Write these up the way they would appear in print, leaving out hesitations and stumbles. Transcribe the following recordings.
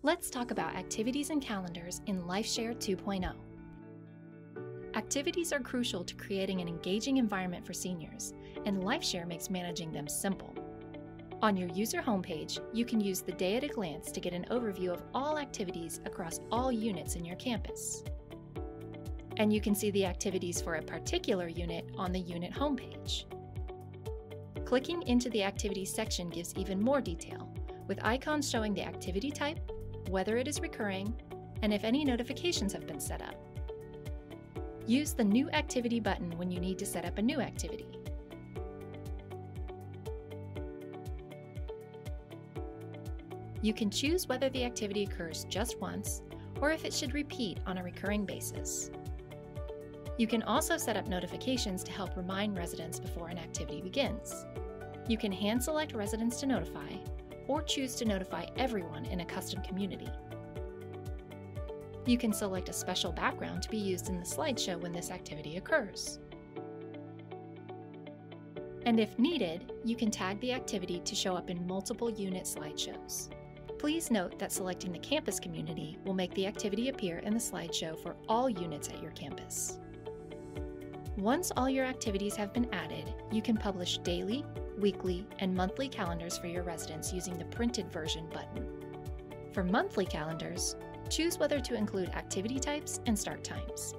Let's talk about activities and calendars in LifeShare 2.0. Activities are crucial to creating an engaging environment for seniors, and LifeShare makes managing them simple. On your user homepage, you can use the day at a glance to get an overview of all activities across all units in your campus. And you can see the activities for a particular unit on the unit homepage. Clicking into the Activities section gives even more detail, with icons showing the activity type, whether it is recurring, and if any notifications have been set up. Use the New Activity button when you need to set up a new activity. You can choose whether the activity occurs just once or if it should repeat on a recurring basis. You can also set up notifications to help remind residents before an activity begins. You can hand-select residents to notify, or choose to notify everyone in a custom community. You can select a special background to be used in the slideshow when this activity occurs. And if needed, you can tag the activity to show up in multiple unit slideshows. Please note that selecting the campus community will make the activity appear in the slideshow for all units at your campus. Once all your activities have been added, you can publish daily, weekly, and monthly calendars for your residents using the Printed Version button. For monthly calendars, choose whether to include activity types and start times.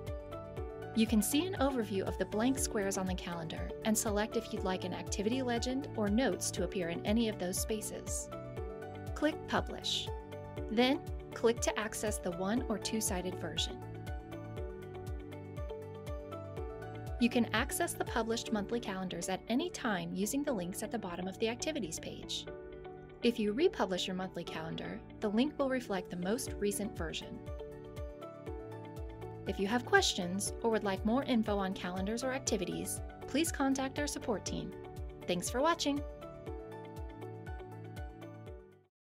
You can see an overview of the blank squares on the calendar and select if you'd like an activity legend or notes to appear in any of those spaces. Click Publish. Then, click to access the one- or two-sided version. You can access the published monthly calendars at any time using the links at the bottom of the Activities page. If you republish your monthly calendar, the link will reflect the most recent version. If you have questions or would like more info on calendars or activities, please contact our support team. Thanks for watching!